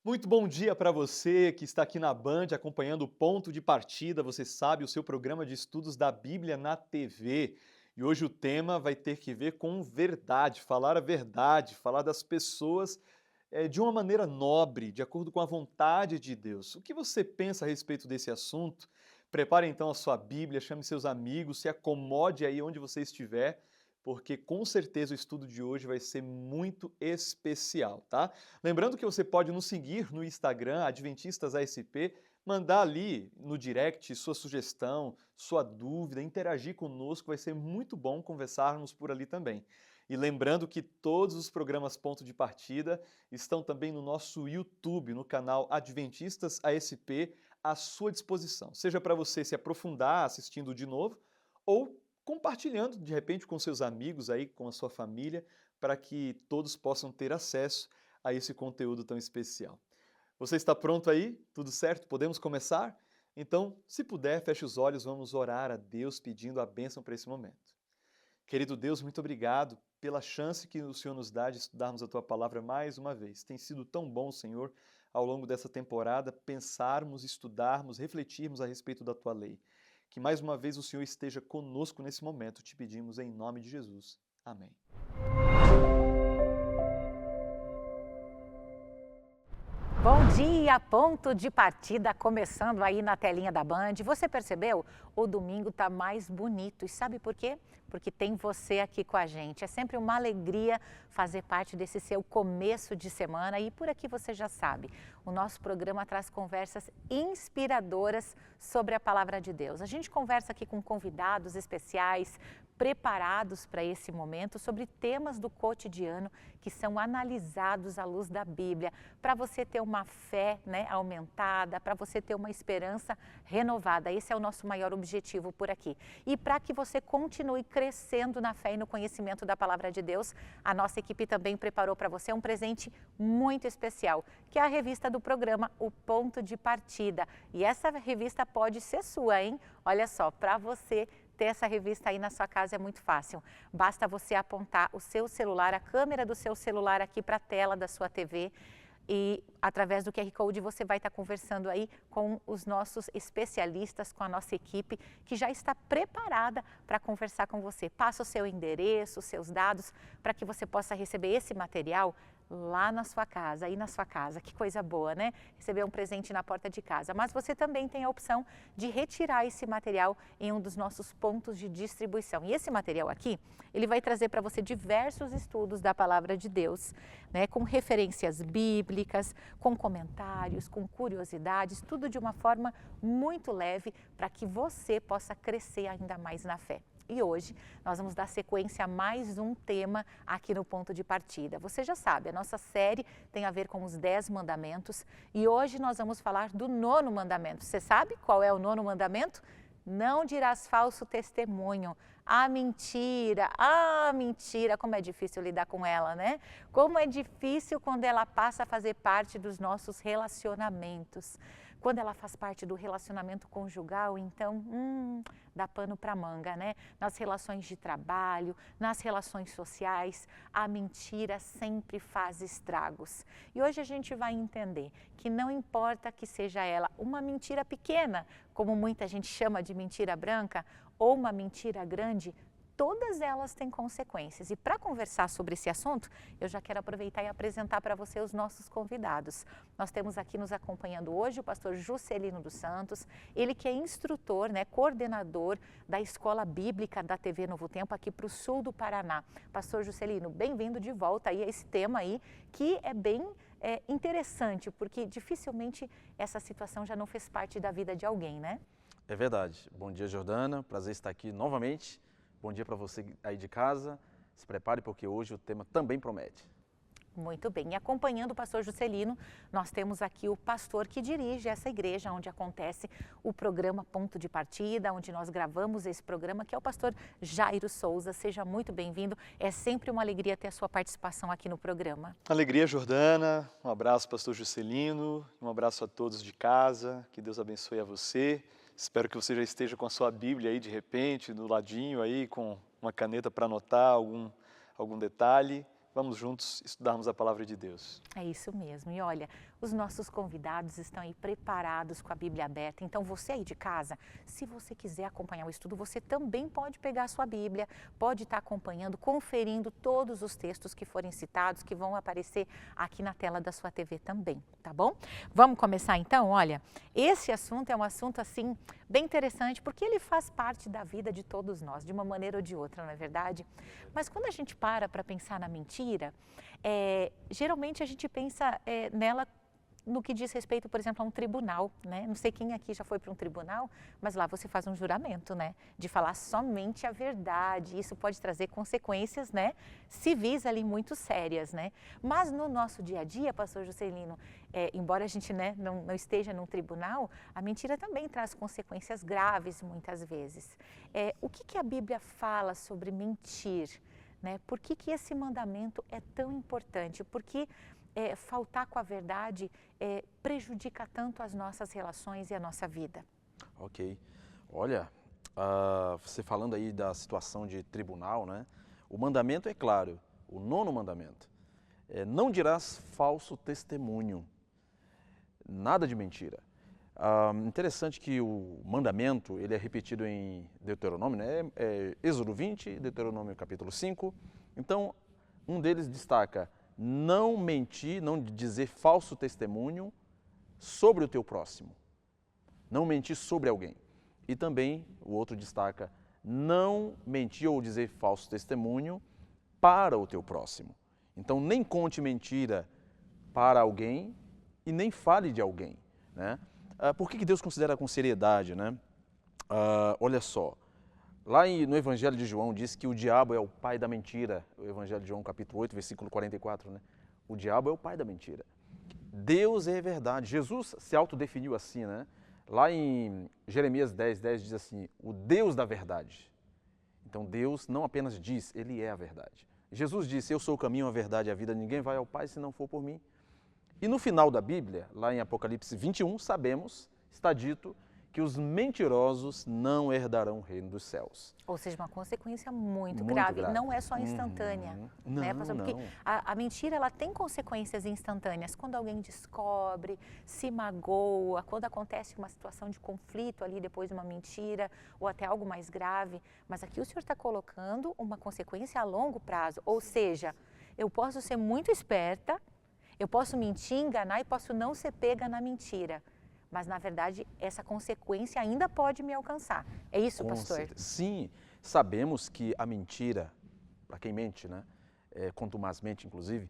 Muito bom dia para você que está aqui na Band acompanhando o Ponto de Partida, você sabe, o seu programa de estudos da Bíblia na TV. E hoje o tema vai ter que ver com verdade, falar a verdade, falar das pessoas de uma maneira nobre, de acordo com a vontade de Deus. O que você pensa a respeito desse assunto? Prepare então a sua Bíblia, chame seus amigos, se acomode aí onde você estiver, porque com certeza o estudo de hoje vai ser muito especial, tá? Lembrando que você pode nos seguir no Instagram, Adventistas ASP, mandar ali no direct sua sugestão, sua dúvida, interagir conosco, vai ser muito bom conversarmos por ali também. E lembrando que todos os programas Ponto de Partida estão também no nosso YouTube, no canal Adventistas ASP, à sua disposição. Seja para você se aprofundar assistindo de novo ou compartilhando de repente com seus amigos aí, com a sua família, para que todos possam ter acesso a esse conteúdo tão especial. Você está pronto aí? Tudo certo? Podemos começar? Então, se puder, feche os olhos, vamos orar a Deus pedindo a bênção para esse momento. Querido Deus, muito obrigado pela chance que o Senhor nos dá de estudarmos a Tua Palavra mais uma vez. Tem sido tão bom, Senhor, ao longo dessa temporada, pensarmos, estudarmos, refletirmos a respeito da Tua lei. Que mais uma vez o Senhor esteja conosco nesse momento, te pedimos em nome de Jesus. Amém. Bom dia, ponto de partida começando aí na telinha da Band. Você percebeu? O domingo tá mais bonito. E sabe por quê? Porque tem você aqui com a gente. É sempre uma alegria fazer parte desse seu começo de semana. E por aqui você já sabe, o nosso programa traz conversas inspiradoras sobre a palavra de Deus. A gente conversa aqui com convidados especiais, preparados para esse momento, sobre temas do cotidiano que são analisados à luz da Bíblia, para você ter uma fé, aumentada, para você ter uma esperança renovada. Esse é o nosso maior objetivo por aqui. E para que você continue crescendo na fé e no conhecimento da palavra de Deus, a nossa equipe também preparou para você um presente muito especial, que é a revista do programa O Ponto de Partida. E essa revista pode ser sua, hein? Olha só, para você ter essa revista aí na sua casa é muito fácil. Basta você apontar o seu celular, a câmera do seu celular aqui para a tela da sua TV e através do QR Code você vai estar conversando aí com os nossos especialistas, com a nossa equipe que já está preparada para conversar com você. Passa o seu endereço, os seus dados para que você possa receber esse material lá na sua casa, aí na sua casa. Que coisa boa, né? Receber um presente na porta de casa. Mas você também tem a opção de retirar esse material em um dos nossos pontos de distribuição. E esse material aqui, ele vai trazer para você diversos estudos da palavra de Deus, com referências bíblicas, com comentários, com curiosidades, tudo de uma forma muito leve para que você possa crescer ainda mais na fé. E hoje nós vamos dar sequência a mais um tema aqui no Ponto de Partida. Você já sabe, a nossa série tem a ver com os 10 mandamentos e hoje nós vamos falar do 9º mandamento. Você sabe qual é o 9º mandamento? Não dirás falso testemunho. Mentira, como é difícil lidar com ela, né? Como é difícil quando ela passa a fazer parte dos nossos relacionamentos. Quando ela faz parte do relacionamento conjugal, então, dá pano para manga, né? Nas relações de trabalho, nas relações sociais, a mentira sempre faz estragos. E hoje a gente vai entender que não importa que seja ela uma mentira pequena, como muita gente chama de mentira branca, ou uma mentira grande, todas elas têm consequências. E para conversar sobre esse assunto, eu já quero aproveitar e apresentar para você os nossos convidados. Nós temos aqui nos acompanhando hoje o pastor Juscelino dos Santos, ele que é instrutor, coordenador da Escola Bíblica da TV Novo Tempo aqui para o sul do Paraná. Pastor Juscelino, bem-vindo de volta aí a esse tema aí, que é bem interessante, porque dificilmente essa situação já não fez parte da vida de alguém, né? É verdade. Bom dia, Jordana. Prazer estar aqui novamente. Bom dia para você aí de casa. Se prepare porque hoje o tema também promete. Muito bem. E acompanhando o pastor Juscelino, nós temos aqui o pastor que dirige essa igreja onde acontece o programa Ponto de Partida, onde nós gravamos esse programa, que é o pastor Jairo Souza. Seja muito bem-vindo. É sempre uma alegria ter a sua participação aqui no programa. Alegria, Jordana. Um abraço, pastor Juscelino. Um abraço a todos de casa. Que Deus abençoe a você. Espero que você já esteja com a sua Bíblia aí de repente, do ladinho aí, com uma caneta para anotar algum detalhe. Vamos juntos estudarmos a palavra de Deus. É isso mesmo. E olha, Os nossos convidados estão aí preparados com a Bíblia aberta. Então, você aí de casa, se você quiser acompanhar o estudo, você também pode pegar a sua Bíblia, pode estar acompanhando, conferindo todos os textos que forem citados, que vão aparecer aqui na tela da sua TV também, tá bom? Vamos começar então? Olha, esse assunto é um assunto assim bem interessante, porque ele faz parte da vida de todos nós, de uma maneira ou de outra, não é verdade? Mas quando a gente para pensar na mentira, geralmente a gente pensa nela no que diz respeito, por exemplo, a um tribunal, né? Não sei quem aqui já foi para um tribunal, mas lá você faz um juramento, né? De falar somente a verdade. Isso pode trazer consequências, né? Civis ali muito sérias, né? Mas no nosso dia a dia, pastor Juscelino, embora a gente, né, não esteja num tribunal, a mentira também traz consequências graves muitas vezes. O que a Bíblia fala sobre mentir, né? Por que esse mandamento é tão importante? Porque faltar com a verdade prejudica tanto as nossas relações e a nossa vida. Ok. Olha, você falando aí da situação de tribunal, né? O mandamento é claro, o 9º mandamento. Não dirás falso testemunho, nada de mentira. Interessante que o mandamento, ele é repetido em Deuteronômio, né? Êxodo 20, Deuteronômio capítulo 5. Então, um deles destaca: não mentir, não dizer falso testemunho sobre o teu próximo. Não mentir sobre alguém. E também o outro destaca: não mentir ou dizer falso testemunho para o teu próximo. Então, nem conte mentira para alguém e nem fale de alguém, né? Por que Deus considera com seriedade, né? Olha só. Lá no Evangelho de João diz que o diabo é o pai da mentira. O Evangelho de João, capítulo 8, versículo 44, né? O diabo é o pai da mentira. Deus é verdade. Jesus se autodefiniu assim, né? Lá em Jeremias 10, 10 diz assim: o Deus da verdade. Então Deus não apenas diz, Ele é a verdade. Jesus disse: eu sou o caminho, a verdade e a vida, ninguém vai ao Pai se não for por mim. E no final da Bíblia, lá em Apocalipse 21, sabemos, está dito, que os mentirosos não herdarão o reino dos céus. Ou seja, uma consequência muito grave. Não é só instantânea, né, pastor? Porque a mentira, ela tem consequências instantâneas. Quando alguém descobre, se magoa, quando acontece uma situação de conflito ali depois de uma mentira, ou até algo mais grave. Mas aqui o senhor está colocando uma consequência a longo prazo. Ou seja, eu posso ser muito esperta, eu posso mentir, enganar e posso não ser pega na mentira. Mas, na verdade, essa consequência ainda pode me alcançar. É isso, pastor? Sim, sabemos que a mentira, para quem mente, né, contumazmente inclusive,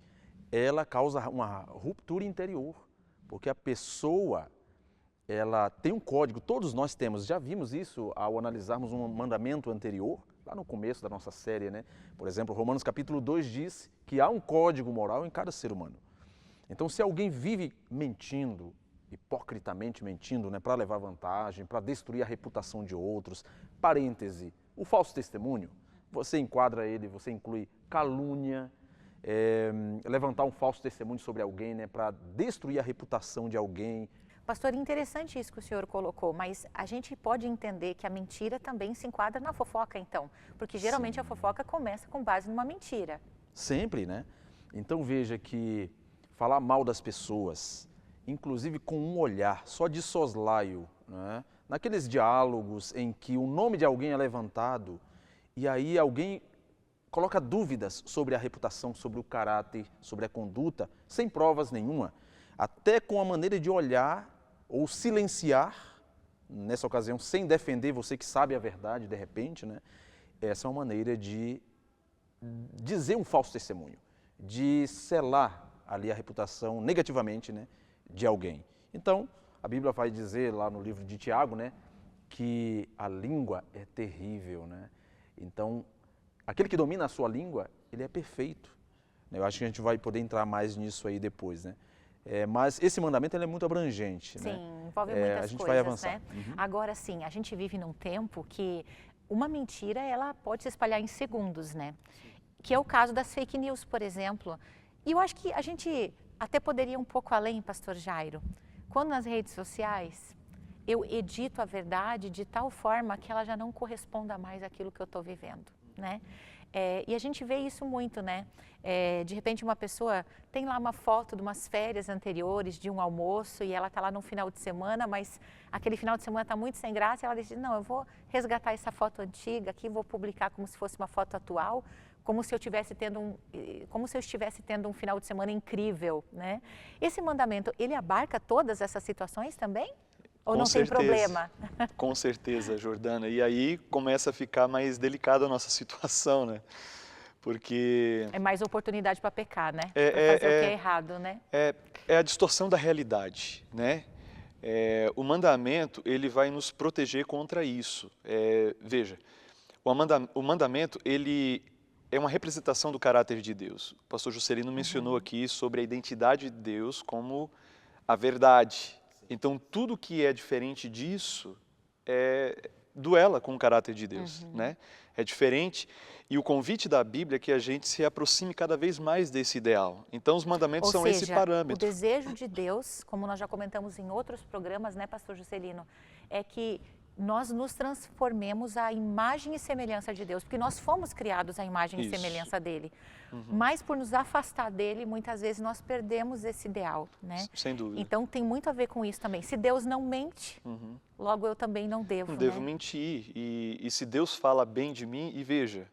ela causa uma ruptura interior, porque a pessoa, ela tem um código, todos nós temos, já vimos isso ao analisarmos um mandamento anterior, lá no começo da nossa série, né? Por exemplo, Romanos capítulo 2 diz que há um código moral em cada ser humano. Então, se alguém vive mentindo, hipocritamente mentindo, né, para levar vantagem, para destruir a reputação de outros, parêntese, o falso testemunho, você enquadra ele, você inclui calúnia, levantar um falso testemunho sobre alguém, né, para destruir a reputação de alguém. Pastor, interessante isso que o senhor colocou, mas a gente pode entender que a mentira também se enquadra na fofoca, então, porque geralmente Sim. A fofoca começa com base numa mentira. Sempre, né? Então veja que falar mal das pessoas, inclusive com um olhar, só de soslaio, né? Naqueles diálogos em que o nome de alguém é levantado e aí alguém coloca dúvidas sobre a reputação, sobre o caráter, sobre a conduta, sem provas nenhuma, até com a maneira de olhar ou silenciar, nessa ocasião, sem defender você que sabe a verdade, de repente, né? Essa é uma maneira de dizer um falso testemunho, de selar ali a reputação negativamente, né, de alguém. Então, a Bíblia vai dizer lá no livro de Tiago, né, que a língua é terrível, né? Então, aquele que domina a sua língua, ele é perfeito. Eu acho que a gente vai poder entrar mais nisso aí depois, né? Mas esse mandamento ele é muito abrangente, sim, né? Envolve muitas coisas, a gente vai avançar. Né? Uhum. Agora, sim, a gente vive num tempo que uma mentira, ela pode se espalhar em segundos, né? Que é o caso das fake news, por exemplo. E eu acho que a gente até poderia ir um pouco além, pastor Jairo. Quando nas redes sociais eu edito a verdade de tal forma que ela já não corresponda mais àquilo que eu estou vivendo, né? E a gente vê isso muito, né? De repente uma pessoa tem lá uma foto de umas férias anteriores, de um almoço, e ela está lá no final de semana, mas aquele final de semana está muito sem graça, e ela decide, não, eu vou resgatar essa foto antiga aqui, vou publicar como se fosse uma foto atual, como se eu estivesse tendo um final de semana incrível, né? Esse mandamento, ele abarca todas essas situações também? Ou Com não tem certeza. problema? Com certeza, Jordana. E aí começa a ficar mais delicada a nossa situação, né? Porque É mais oportunidade para pecar, né? É, Para é, fazer o que é é. errado, né? é a distorção da realidade, né? O mandamento, ele vai nos proteger contra isso. Veja, o mandamento, ele é uma representação do caráter de Deus. O pastor Juscelino mencionou aqui sobre a identidade de Deus como a verdade. Então, tudo que é diferente disso duela com o caráter de Deus, né? É diferente. E o convite da Bíblia é que a gente se aproxime cada vez mais desse ideal. Então, os mandamentos são esse O parâmetro. desejo de Deus, como nós já comentamos em outros programas, né, pastor Juscelino, é que nós nos transformemos à imagem e semelhança de Deus, porque nós fomos criados à imagem e Isso. semelhança dele. Mas por nos afastar dele, muitas vezes nós perdemos esse ideal, né? Sem dúvida. Então tem muito a ver com isso também. Se Deus não mente, logo eu também não devo, Não devo né? mentir. E se Deus fala bem de mim, e veja,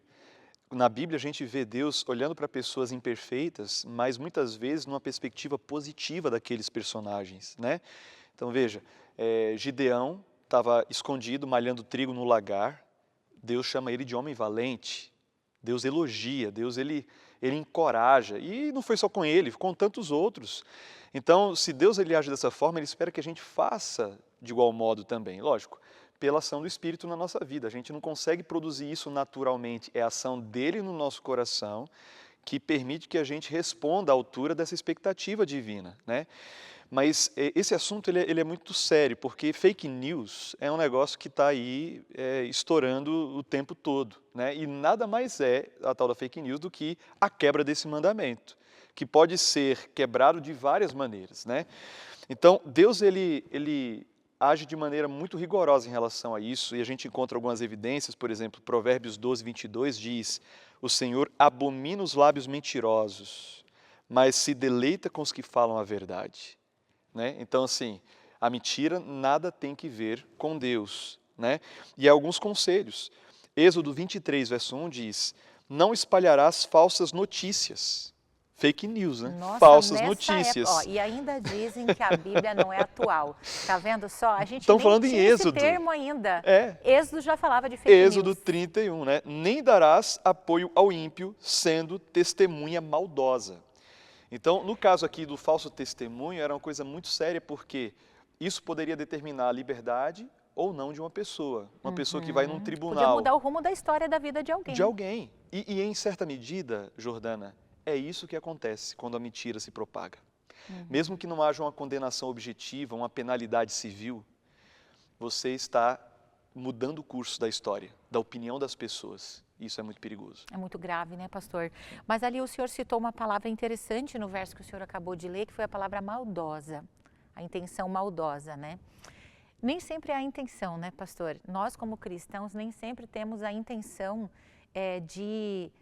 na Bíblia a gente vê Deus olhando para pessoas imperfeitas, mas muitas vezes numa perspectiva positiva daqueles personagens, né? Então veja, Gideão estava escondido, malhando trigo no lagar, Deus chama ele de homem valente, Deus elogia, Deus ele encoraja, e não foi só com ele, com tantos outros. Então, se Deus ele age dessa forma, ele espera que a gente faça de igual modo também, lógico, pela ação do Espírito na nossa vida. A gente não consegue produzir isso naturalmente, é a ação dele no nosso coração que permite que a gente responda à altura dessa expectativa divina, né? Mas esse assunto ele é muito sério, porque fake news é um negócio que está aí estourando o tempo todo, né? E nada mais é a tal da fake news do que a quebra desse mandamento, que pode ser quebrado de várias maneiras, né? Então, Deus ele age de maneira muito rigorosa em relação a isso, e a gente encontra algumas evidências, por exemplo, Provérbios 12, 22 diz: o Senhor abomina os lábios mentirosos, mas se deleita com os que falam a verdade. Né? Então, assim, a mentira nada tem que ver com Deus, né? E há alguns conselhos. Êxodo 23, verso 1 diz: não espalharás falsas notícias. Fake news, né? Nossa, falsas nessa notícias. época, e ainda dizem que a Bíblia não é atual. Tá vendo só? A gente Estão nem falando em tinha Êxodo. esse termo ainda. É. Êxodo já falava de fake Êxodo news. 31, né? Nem darás apoio ao ímpio, sendo testemunha maldosa. Então, no caso aqui do falso testemunho, era uma coisa muito séria, porque isso poderia determinar a liberdade ou não de uma pessoa. Uma pessoa que vai num tribunal. Podia mudar o rumo da história da vida de alguém. De alguém. E em certa medida, Jordana, é isso que acontece quando a mentira se propaga. Mesmo que não haja uma condenação objetiva, uma penalidade civil, você está mudando o curso da história, da opinião das pessoas. Isso é muito perigoso. É muito grave, né, pastor? Mas ali o senhor citou uma palavra interessante no verso que o senhor acabou de ler, que foi a palavra maldosa, a intenção maldosa, né? Nem sempre é a intenção, né, pastor? Nós, como cristãos, nem sempre temos a intenção de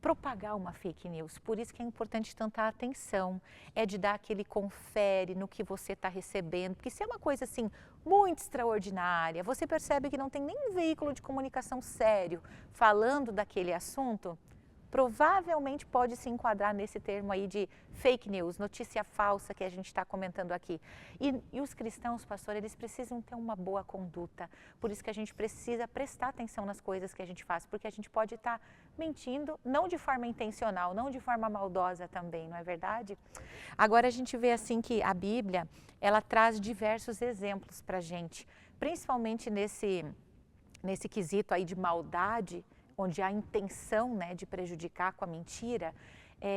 propagar uma fake news. Por isso que é importante tanta atenção, de dar aquele confere no que você está recebendo, porque se é uma coisa assim muito extraordinária, você percebe que não tem nenhum veículo de comunicação sério falando daquele assunto, provavelmente pode se enquadrar nesse termo aí de fake news, notícia falsa que a gente está comentando aqui. E os cristãos, pastor, eles precisam ter uma boa conduta. Por isso que a gente precisa prestar atenção nas coisas que a gente faz, porque a gente pode estar mentindo, não de forma intencional, não de forma maldosa também, não é verdade? Agora a gente vê assim que a Bíblia, ela traz diversos exemplos para a gente, principalmente nesse quesito aí de maldade, onde há intenção, né, de prejudicar com a mentira,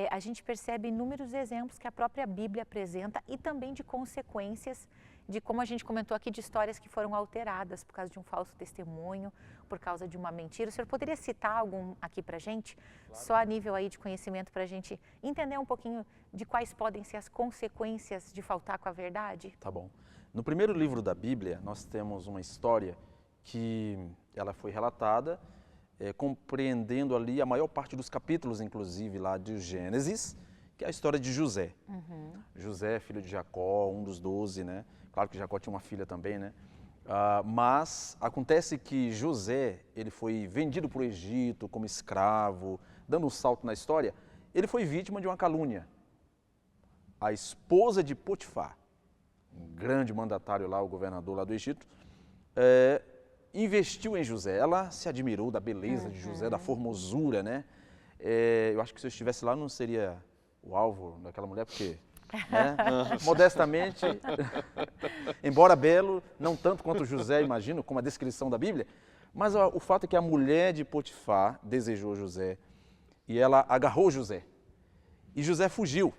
a gente percebe inúmeros exemplos que a própria Bíblia apresenta e também de consequências de, como a gente comentou aqui, de histórias que foram alteradas por causa de um falso testemunho, por causa de uma mentira. O senhor poderia citar algum aqui para a gente? Claro. Só a nível aí de conhecimento para a gente entender um pouquinho de quais podem ser as consequências de faltar com a verdade? Tá bom. No primeiro livro da Bíblia, nós temos uma história que ela foi relatada compreendendo ali a maior parte dos capítulos, inclusive, lá de Gênesis, que é a história de José. José, filho de Jacó, um dos 12, né? Claro que Jacó tinha uma filha também, né? Mas acontece que José, ele foi vendido para o Egito como escravo, dando um salto na história, ele foi vítima de uma calúnia. A esposa de Potifar, um grande mandatário lá, o governador lá do Egito, investiu em José. Ela se admirou da beleza de José, da formosura, né? Eu acho que se eu estivesse lá não seria o alvo daquela mulher, porque, né? Modestamente, embora belo, não tanto quanto José, imagino, como a descrição da Bíblia, mas o fato é que a mulher de Potifar desejou José e ela agarrou José. E José fugiu.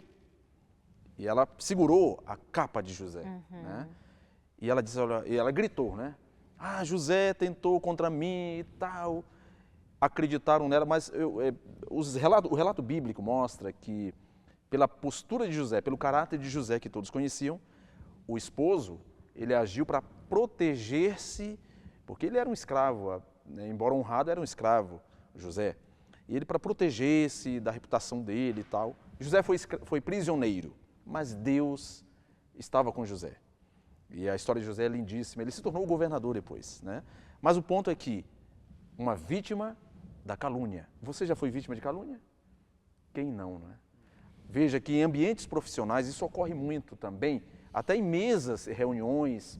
E ela segurou a capa de José, né? E ela disse, olha, e ela gritou, né? Ah, José tentou contra mim e tal. Acreditaram nela, mas o relato bíblico mostra que, pela postura de José, pelo caráter de José que todos conheciam, o esposo, ele agiu para proteger-se, porque ele era um escravo, né? Embora honrado, era um escravo, José. E ele, para proteger-se da reputação dele e tal, José foi prisioneiro, mas Deus estava com José. E a história de José é lindíssima, ele se tornou governador depois, né? Mas o ponto é que, uma vítima da calúnia. Você já foi vítima de calúnia? Quem não, né? Veja que em ambientes profissionais isso ocorre muito também, até em mesas, reuniões,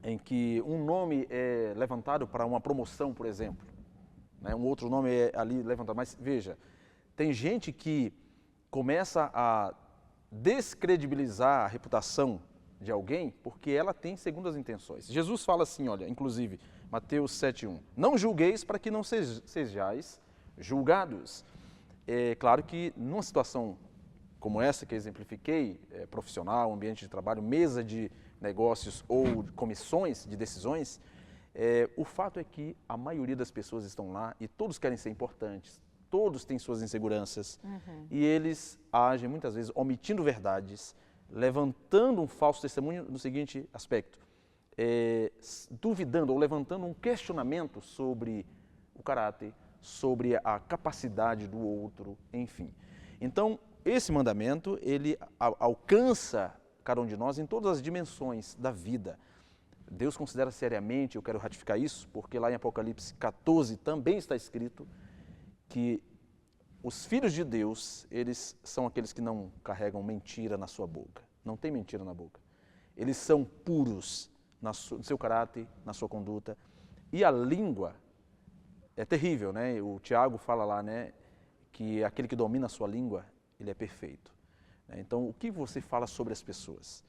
em que um nome é levantado para uma promoção, por exemplo, né? Um outro nome é ali levantado. Mas veja, tem gente que começa a descredibilizar a reputação de alguém porque ela tem segundas intenções. Jesus fala assim, olha, inclusive, Mateus 7:1, não julgueis para que não sejais julgados. É claro que numa situação como essa que eu exemplifiquei, profissional, ambiente de trabalho, mesa de negócios ou comissões de decisões, o fato é que a maioria das pessoas estão lá e todos querem ser importantes, todos têm suas inseguranças e eles agem muitas vezes omitindo verdades, levantando um falso testemunho no seguinte aspecto, duvidando ou levantando um questionamento sobre o caráter, sobre a capacidade do outro, enfim. Então, esse mandamento, ele alcança cada um de nós em todas as dimensões da vida. Deus considera seriamente, eu quero ratificar isso, porque lá em Apocalipse 14 também está escrito que os filhos de Deus, eles são aqueles que não carregam mentira na sua boca, não tem mentira na boca. Eles são puros no seu caráter, na sua conduta. E a língua é terrível, né? O Tiago fala lá, né, que aquele que domina a sua língua, ele é perfeito. Então, o que você fala sobre as pessoas?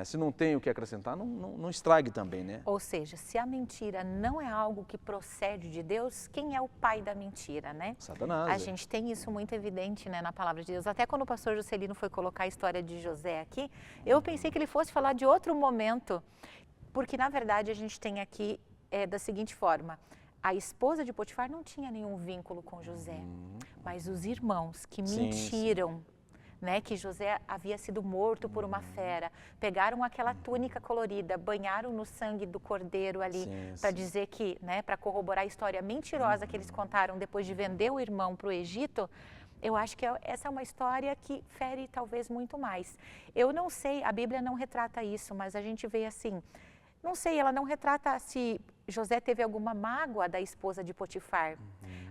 Se não tem o que acrescentar, não estrague também, né? Ou seja, se a mentira não é algo que procede de Deus, quem é o pai da mentira, né? Satanás. A gente tem isso muito evidente, né, na palavra de Deus. Até quando o pastor Juscelino foi colocar a história de José aqui, eu pensei que ele fosse falar de outro momento, porque na verdade a gente tem aqui da seguinte forma, a esposa de Potifar não tinha nenhum vínculo com José, mas os irmãos que mentiram, né, que José havia sido morto por uma fera, pegaram aquela túnica colorida, banharam no sangue do cordeiro ali, para dizer que, né, para corroborar a história mentirosa que eles contaram depois de vender o irmão para o Egito. Eu acho que essa é uma história que fere talvez muito mais. Eu não sei, a Bíblia não retrata isso, mas a gente vê assim, não sei, ela não retrata se José teve alguma mágoa da esposa de Potifar,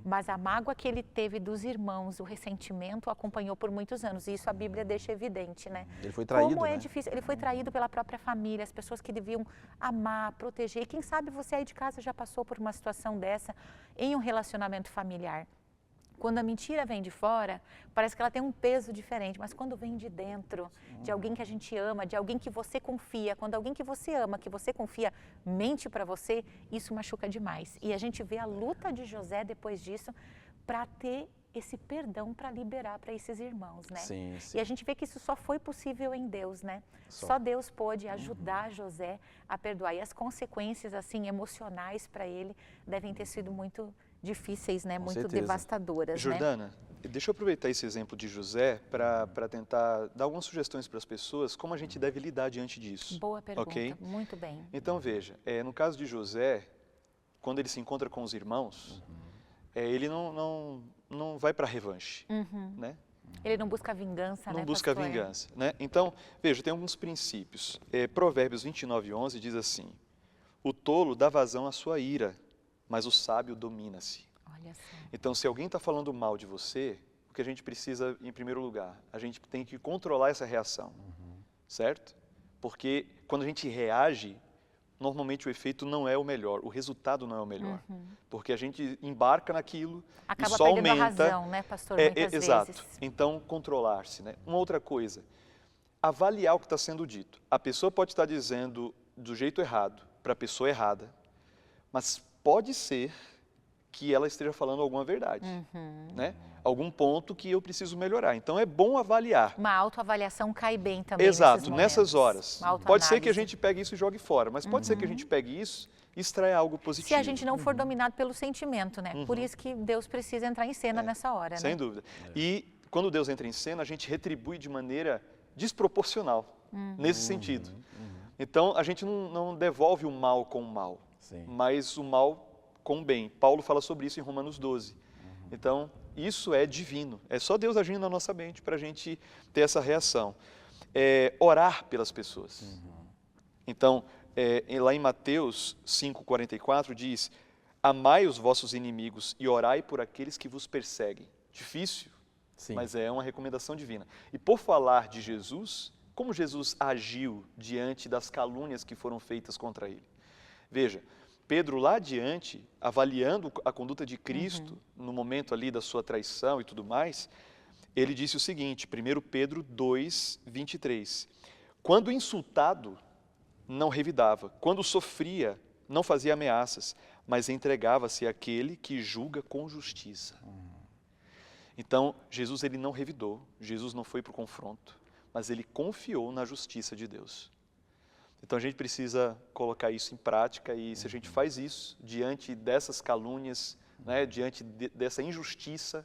mas a mágoa que ele teve dos irmãos, o ressentimento, o acompanhou por muitos anos. E isso a Bíblia deixa evidente, né? Ele foi traído, como é né? difícil. Ele foi traído pela própria família, as pessoas que deviam amar, proteger. E quem sabe você aí de casa já passou por uma situação dessa em um relacionamento familiar. Quando a mentira vem de fora, parece que ela tem um peso diferente, mas quando vem de dentro, de alguém que a gente ama, de alguém que você confia, quando alguém que você ama, que você confia, mente para você, isso machuca demais. E a gente vê a luta de José depois disso para ter esse perdão para liberar para esses irmãos, né? Sim. E a gente vê que isso só foi possível em Deus, né? Só Deus pôde ajudar José a perdoar. E as consequências, assim, emocionais para ele devem ter sido muito difíceis, né? Muito devastadoras, Jordana, deixa eu aproveitar esse exemplo de José para tentar dar algumas sugestões para as pessoas como a gente deve lidar diante disso. Boa pergunta, okay? Muito bem. Então veja, no caso de José, quando ele se encontra com os irmãos, ele não vai para revanche, né? Ele não busca vingança, né, Não busca pastor? vingança, né? Então, veja, tem alguns princípios. Provérbios 29:11 diz assim: o tolo dá vazão à sua ira, mas o sábio domina-se. Olha só. Então, se alguém está falando mal de você, o que a gente precisa, em primeiro lugar, a gente tem que controlar essa reação, certo? Porque quando a gente reage, normalmente o efeito não é o melhor, o resultado não é o melhor. Porque a gente embarca naquilo Acaba e só perdendo a aumenta. razão, né, pastor, muitas Exato. vezes. Então, controlar-se, né? Uma outra coisa, avaliar o que está sendo dito. A pessoa pode estar dizendo do jeito errado, para a pessoa errada, mas pode ser que ela esteja falando alguma verdade, né? Algum ponto que eu preciso melhorar. Então, é bom avaliar. Uma autoavaliação cai bem também Exato, nesses nessas momentos. horas. Uma Pode ser que a autoanálise. gente pegue isso e jogue fora, mas pode ser que a gente pegue isso e extraia algo positivo. Se a gente não for dominado pelo sentimento, né? Por isso que Deus precisa entrar em cena nessa hora, Sem né? dúvida. E quando Deus entra em cena, a gente retribui de maneira desproporcional, nesse sentido. Então, a gente não devolve o mal com o mal, Sim. mas o mal com o bem. Paulo fala sobre isso em Romanos 12. Então, isso é divino. É só Deus agindo na nossa mente para a gente ter essa reação. Orar pelas pessoas. Então, lá em Mateus 5,44 diz: amai os vossos inimigos e orai por aqueles que vos perseguem. Difícil, Sim. mas é uma recomendação divina. E por falar de Jesus, como Jesus agiu diante das calúnias que foram feitas contra ele? Veja, Pedro lá adiante, avaliando a conduta de Cristo, no momento ali da sua traição e tudo mais, ele disse o seguinte, 1 Pedro 2:23, quando insultado, não revidava, quando sofria, não fazia ameaças, mas entregava-se àquele que julga com justiça. Então, Jesus ele não revidou, Jesus não foi para o confronto, mas ele confiou na justiça de Deus. Então a gente precisa colocar isso em prática e se a gente faz isso diante dessas calúnias, né, diante dessa injustiça,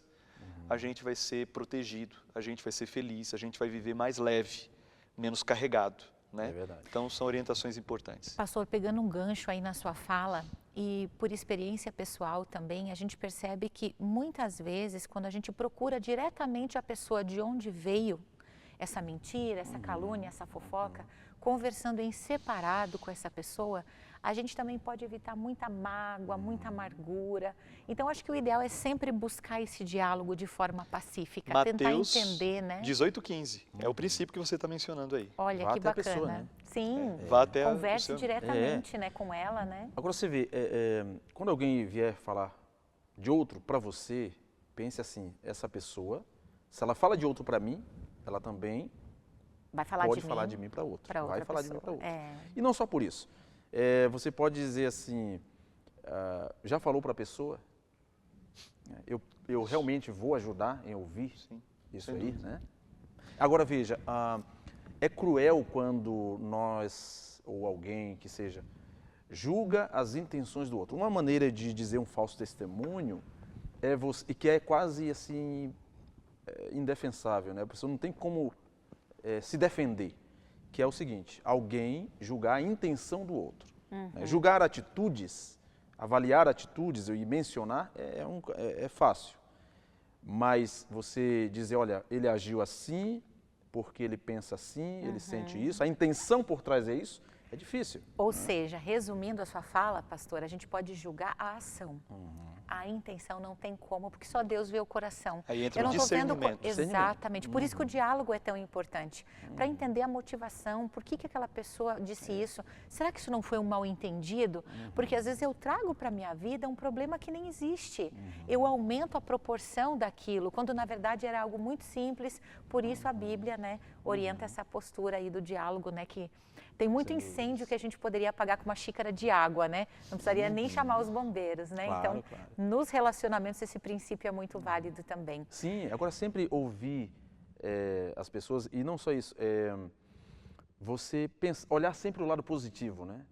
a gente vai ser protegido, a gente vai ser feliz, a gente vai viver mais leve, menos carregado, né? É verdade. Então são orientações importantes. Pastor, pegando um gancho aí na sua fala e por experiência pessoal também, a gente percebe que muitas vezes quando a gente procura diretamente a pessoa de onde veio essa mentira, essa calúnia, essa fofoca, conversando em separado com essa pessoa, a gente também pode evitar muita mágoa, muita amargura. Então, acho que o ideal é sempre buscar esse diálogo de forma pacífica, tentar Mateus entender, né? 18:15, é o princípio que você está mencionando aí. Olha, Vá que até a bacana. pessoa, né? Sim, Vá até converse diretamente, né, com ela, né? Agora você vê, quando alguém vier falar de outro para você, pense assim, essa pessoa, se ela fala de outro para mim, ela também Vai falar pode de falar mim de mim para outro. pra outra Vai falar de mim pessoa. para outro. É. E não só por isso. Você pode dizer assim, já falou para a pessoa? Eu realmente vou ajudar em ouvir isso sem aí, dúvida. né? Agora veja, é cruel quando nós, ou alguém que seja, julga as intenções do outro. Uma maneira de dizer um falso testemunho e que é quase assim indefensável, né? A pessoa não tem como se defender, que é o seguinte: alguém julgar a intenção do outro. Né? Julgar atitudes, avaliar atitudes e mencionar é fácil, mas você dizer, olha, ele agiu assim porque ele pensa assim, ele sente isso, a intenção por trás é isso, é difícil. Ou seja, resumindo a sua fala, pastor, a gente pode julgar a ação. A intenção não tem como, porque só Deus vê o coração. Aí entra Eu o não tô vendo discernimento. exatamente. Por isso que o diálogo é tão importante, para entender a motivação, por que aquela pessoa disse isso. Será que isso não foi um mal-entendido? Porque às vezes eu trago para a minha vida um problema que nem existe. Eu aumento a proporção daquilo, quando na verdade era algo muito simples. Por isso a Bíblia, né, orienta essa postura aí do diálogo, né, que tem muito incêndio que a gente poderia apagar com uma xícara de água, né? Não precisaria nem chamar os bombeiros, né? Claro, Então, claro. nos relacionamentos esse princípio é muito válido também. Sim, agora sempre ouvir as pessoas, e não só isso, você olhar sempre o lado positivo, né?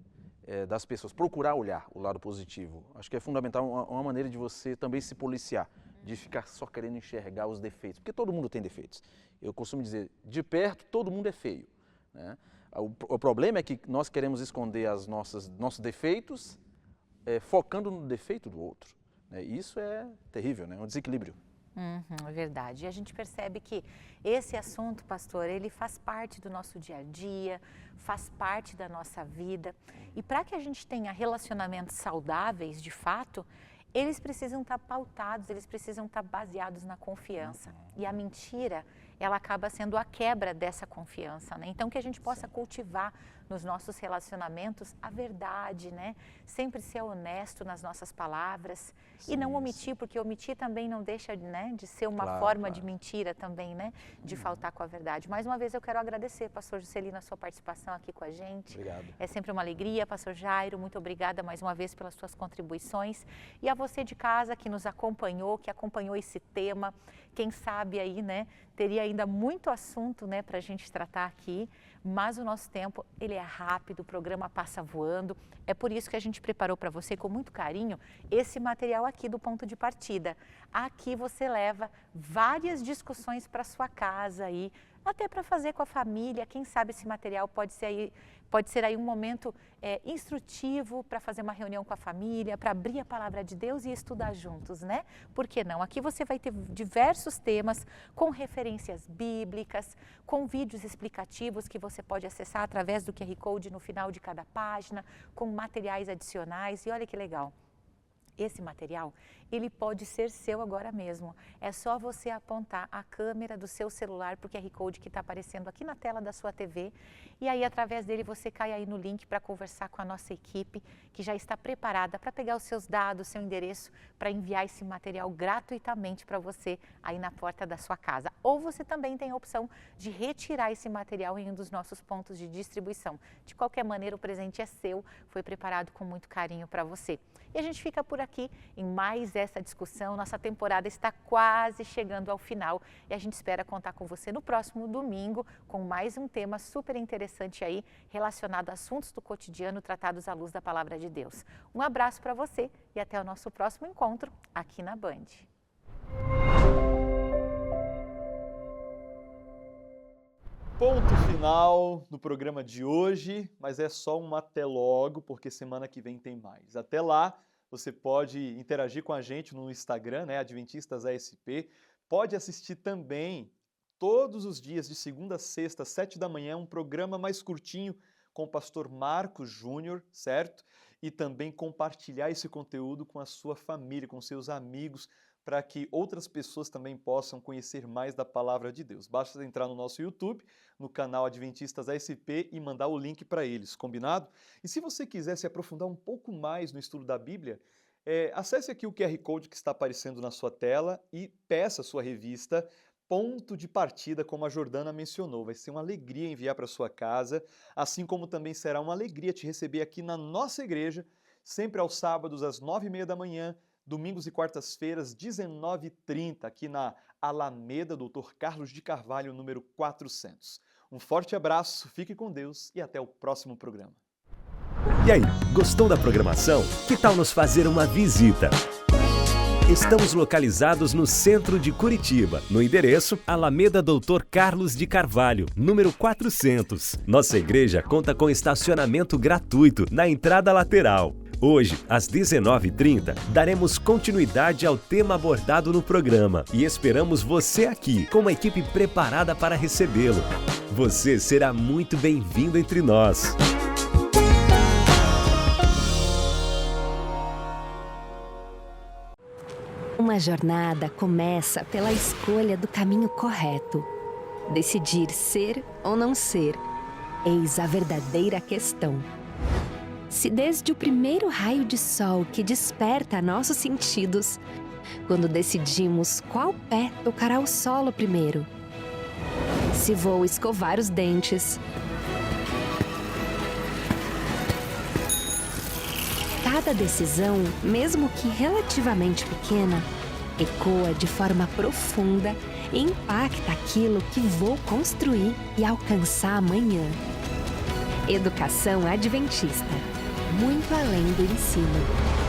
Das pessoas, procurar olhar o lado positivo. Acho que é fundamental, uma maneira de você também se policiar, de ficar só querendo enxergar os defeitos, porque todo mundo tem defeitos. Eu costumo dizer, de perto todo mundo é feio, né? O problema é que nós queremos esconder nossos defeitos, focando no defeito do outro. né? Isso é terrível, né? É um desequilíbrio. É verdade. E a gente percebe que esse assunto, pastor, ele faz parte do nosso dia a dia, faz parte da nossa vida. E para que a gente tenha relacionamentos saudáveis, de fato, eles precisam estar pautados, eles precisam estar baseados na confiança. E a mentira, ela acaba sendo a quebra dessa confiança, né? Então, que a gente possa cultivar nos nossos relacionamentos a verdade, né? Sempre ser honesto nas nossas palavras e não omitir, porque omitir também não deixa, né, de ser uma forma de mentira também, né? De faltar com a verdade. Mais uma vez eu quero agradecer, pastor Juscelino, a sua participação aqui com a gente. Obrigado. É sempre uma alegria, pastor Jairo, muito obrigada mais uma vez pelas suas contribuições. E a você de casa que nos acompanhou, que acompanhou esse tema, quem sabe aí, né, teria ainda muito assunto, né, para a gente tratar aqui, mas o nosso tempo, ele é rápido, o programa passa voando, é por isso que a gente preparou para você com muito carinho esse material aqui do Ponto de Partida. Aqui você leva várias discussões para sua casa aí, até para fazer com a família, quem sabe esse material pode ser aí um momento instrutivo para fazer uma reunião com a família, para abrir a palavra de Deus e estudar juntos, né? Por que não? Aqui você vai ter diversos temas com referências bíblicas, com vídeos explicativos que você pode acessar através do QR Code no final de cada página, com materiais adicionais e olha que legal. Esse material, ele pode ser seu agora mesmo. É só você apontar a câmera do seu celular para o QR Code que está aparecendo aqui na tela da sua TV e aí através dele você cai aí no link para conversar com a nossa equipe que já está preparada para pegar os seus dados, seu endereço, para enviar esse material gratuitamente para você aí na porta da sua casa. Ou você também tem a opção de retirar esse material em um dos nossos pontos de distribuição. De qualquer maneira, o presente é seu, foi preparado com muito carinho para você. E a gente fica por aqui em mais essa discussão. Nossa temporada está quase chegando ao final e a gente espera contar com você no próximo domingo com mais um tema super interessante aí relacionado a assuntos do cotidiano tratados à luz da Palavra de Deus. Um abraço para você e até o nosso próximo encontro aqui na Band. Ponto final no programa de hoje, mas é só um até logo, porque semana que vem tem mais. Até lá, você pode interagir com a gente no Instagram, né, Adventistas ASP, pode assistir também todos os dias, de segunda a sexta, às 7 da manhã, um programa mais curtinho com o pastor Marcos Júnior, certo? E também compartilhar esse conteúdo com a sua família, com seus amigos, para que outras pessoas também possam conhecer mais da Palavra de Deus. Basta entrar no nosso YouTube, no canal Adventistas ASP e mandar o link para eles, combinado? E se você quiser se aprofundar um pouco mais no estudo da Bíblia, acesse aqui o QR Code que está aparecendo na sua tela e peça a sua revista Ponto de Partida, como a Jordana mencionou. Vai ser uma alegria enviar para sua casa, assim como também será uma alegria te receber aqui na nossa igreja, sempre aos sábados às 9h30 da manhã, domingos e quartas-feiras, 19h30, aqui na Alameda, Dr. Carlos de Carvalho, número 400. Um forte abraço, fique com Deus e até o próximo programa. E aí, gostou da programação? Que tal nos fazer uma visita? Estamos localizados no centro de Curitiba, no endereço Alameda Dr. Carlos de Carvalho, número 400. Nossa igreja conta com estacionamento gratuito na entrada lateral. Hoje, às 19h30, daremos continuidade ao tema abordado no programa e esperamos você aqui, com uma equipe preparada para recebê-lo. Você será muito bem-vindo entre nós. Uma jornada começa pela escolha do caminho correto. Decidir ser ou não ser, eis a verdadeira questão. Se desde o primeiro raio de sol que desperta nossos sentidos, quando decidimos qual pé tocará o solo primeiro, se vou escovar os dentes, cada decisão, mesmo que relativamente pequena, ecoa de forma profunda e impacta aquilo que vou construir e alcançar amanhã. Educação Adventista, muito além do ensino.